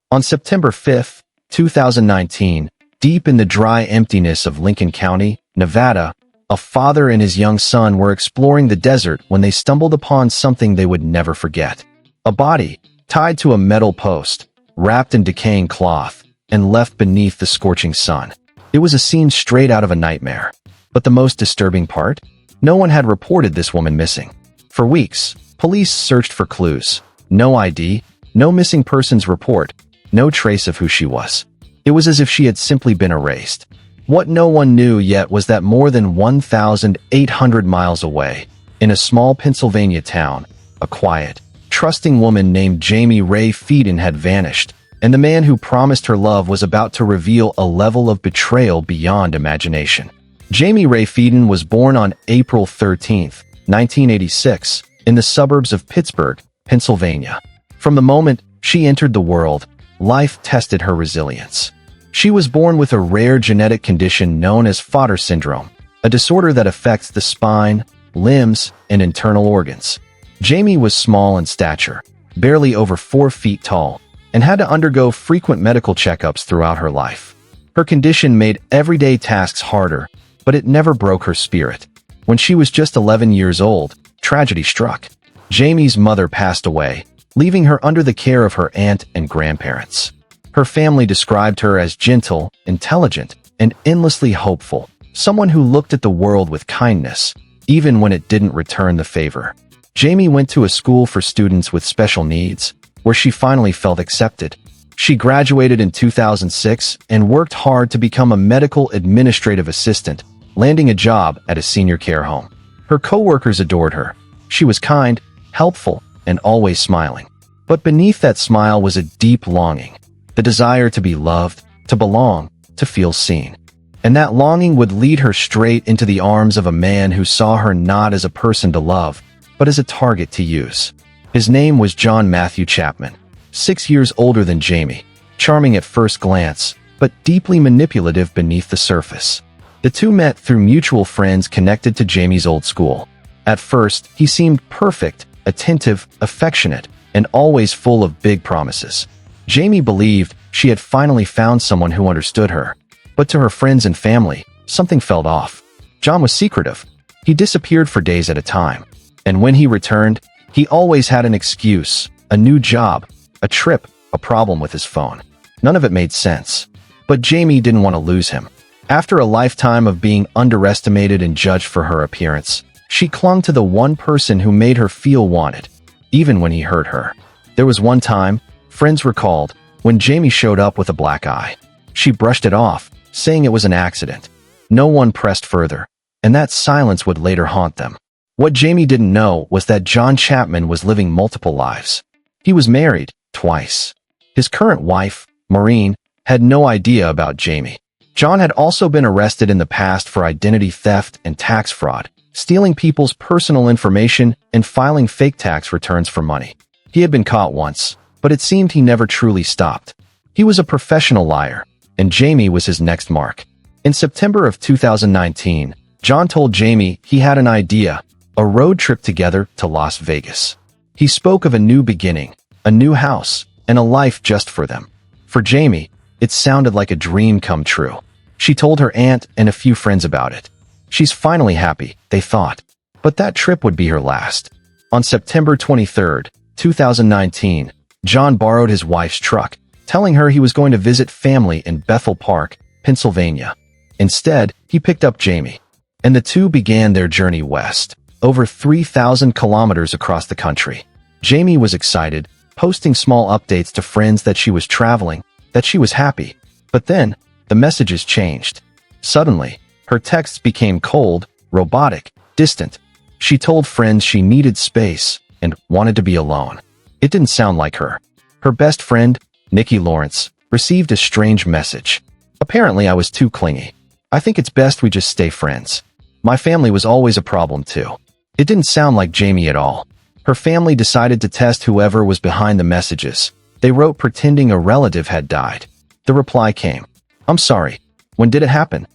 On September 5, 2019, deep in the dry emptiness of Lincoln County, Nevada, a father and his young son were exploring the desert when they stumbled upon something they would never forget. A body, tied to a metal post, wrapped in decaying cloth, and left beneath the scorching sun. It was a scene straight out of a nightmare. But the most disturbing part? No one had reported this woman missing. For weeks, police searched for clues. No ID, no missing persons report, no trace of who she was. It was as if she had simply been erased. What no one knew yet was that more than 1,800 miles away, in a small Pennsylvania town, a quiet, trusting woman named Jaime Rae Feden had vanished, and the man who promised her love was about to reveal a level of betrayal beyond imagination. Jaime Rae Feden was born on April 13, 1986, in the suburbs of Pittsburgh, Pennsylvania. From the moment she entered the world, life tested her resilience. She was born with a rare genetic condition known as VATER syndrome, a disorder that affects the spine, limbs, and internal organs. Jaime was small in stature, barely over 4 feet tall, and had to undergo frequent medical checkups throughout her life. Her condition made everyday tasks harder, but it never broke her spirit. When she was just 11 years old, tragedy struck. Jaime's mother passed away, leaving her under the care of her aunt and grandparents. Her family described her as gentle, intelligent, and endlessly hopeful, someone who looked at the world with kindness, even when it didn't return the favor. Jaime went to a school for students with special needs, where she finally felt accepted. She graduated in 2006 and worked hard to become a medical administrative assistant, landing a job at a senior care home. Her coworkers adored her. She was kind, helpful, and always smiling. But beneath that smile was a deep longing, the desire to be loved, to belong, to feel seen. And that longing would lead her straight into the arms of a man who saw her not as a person to love, but as a target to use. His name was John Matthew Chapman, 6 years older than Jaime, charming at first glance, but deeply manipulative beneath the surface. The two met through mutual friends connected to Jaime's old school. At first, he seemed perfect, attentive, affectionate, and always full of big promises. Jaime believed she had finally found someone who understood her. But to her friends and family, something felt off. John was secretive. He disappeared for days at a time. And when he returned, he always had an excuse, a new job, a trip, a problem with his phone. None of it made sense. But Jaime didn't want to lose him. After a lifetime of being underestimated and judged for her appearance, she clung to the one person who made her feel wanted, even when he hurt her. There was one time, friends recalled, when Jaime showed up with a black eye. She brushed it off, saying it was an accident. No one pressed further, and that silence would later haunt them. What Jaime didn't know was that John Chapman was living multiple lives. He was married, twice. His current wife, Maureen, had no idea about Jaime. John had also been arrested in the past for identity theft and tax fraud, stealing people's personal information and filing fake tax returns for money. He had been caught once, but it seemed he never truly stopped. He was a professional liar, and Jaime was his next mark. In September of 2019, John told Jaime he had an idea, a road trip together to Las Vegas. He spoke of a new beginning, a new house, and a life just for them. For Jaime, it sounded like a dream come true. She told her aunt and a few friends about it. She's finally happy, they thought. But that trip would be her last. On September 23, 2019, John borrowed his wife's truck, telling her he was going to visit family in Bethel Park, Pennsylvania. Instead, he picked up Jaime, and the two began their journey west, over 3,000 kilometers across the country. Jaime was excited, posting small updates to friends that she was traveling, that she was happy. But then, the messages changed. Suddenly, her texts became cold, robotic, distant. She told friends she needed space and wanted to be alone. It didn't sound like her. Her best friend, Nikki Lawrence, received a strange message. Apparently, I was too clingy. I think it's best we just stay friends. My family was always a problem too. It didn't sound like Jaime at all. Her family decided to test whoever was behind the messages. They wrote pretending a relative had died. The reply came, "I'm sorry. When did it happen?"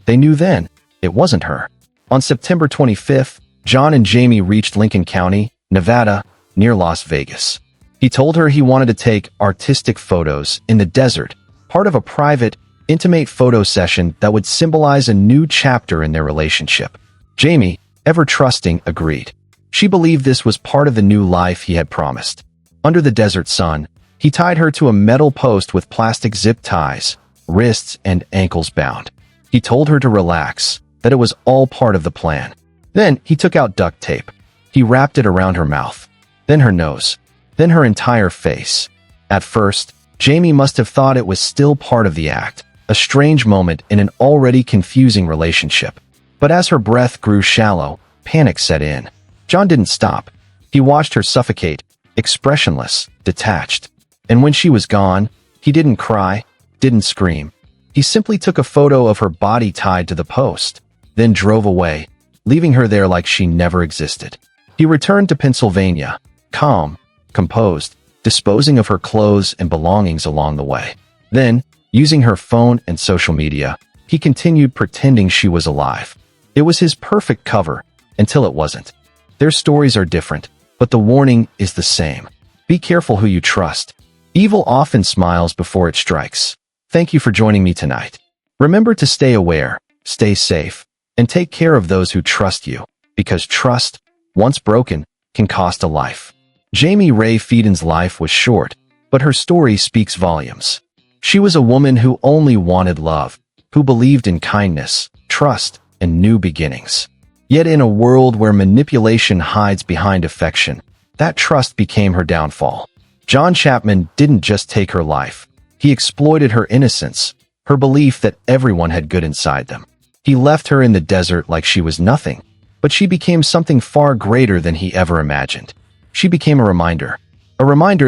They knew then. It wasn't her. On September 25th, John and Jaime reached Lincoln County, Nevada, near Las Vegas. He told her he wanted to take artistic photos in the desert, part of a private, intimate photo session that would symbolize a new chapter in their relationship. Jaime, ever trusting, agreed. She believed this was part of the new life he had promised. Under the desert sun, he tied her to a metal post with plastic zip ties, wrists and ankles bound. He told her to relax, that it was all part of the plan. Then he took out duct tape. He wrapped it around her mouth, then her nose, then her entire face. At first, Jaime must have thought it was still part of the act, a strange moment in an already confusing relationship. But as her breath grew shallow, panic set in. John didn't stop. He watched her suffocate, expressionless, detached. And when she was gone, he didn't cry, didn't scream. He simply took a photo of her body tied to the post, then drove away, leaving her there like she never existed. He returned to Pennsylvania, calm, composed, disposing of her clothes and belongings along the way. Then, using her phone and social media, he continued pretending she was alive. It was his perfect cover, until it wasn't. Their stories are different, but the warning is the same. Be careful who you trust. Evil often smiles before it strikes. Thank you for joining me tonight. Remember to stay aware, stay safe, and take care of those who trust you, because trust, once broken, can cost a life. Jaime Rae Feden's life was short, but her story speaks volumes. She was a woman who only wanted love, who believed in kindness, trust, and new beginnings. Yet in a world where manipulation hides behind affection, that trust became her downfall. John Chapman didn't just take her life. He exploited her innocence, her belief that everyone had good inside them. He left her in the desert like she was nothing, but she became something far greater than he ever imagined. She became a reminder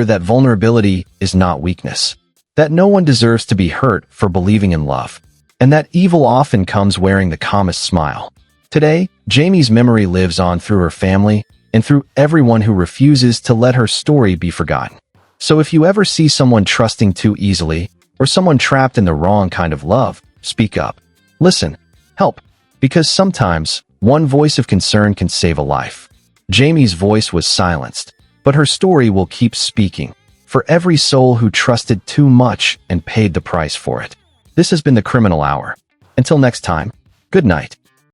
that vulnerability is not weakness, that no one deserves to be hurt for believing in love, and that evil often comes wearing the calmest smile. Today, Jaime's memory lives on through her family and through everyone who refuses to let her story be forgotten. So if you ever see someone trusting too easily, or someone trapped in the wrong kind of love, speak up. Listen. Help. Because sometimes, one voice of concern can save a life. Jaime's voice was silenced, but her story will keep speaking, for every soul who trusted too much and paid the price for it. This has been the Criminal Hour. Until next time, good night.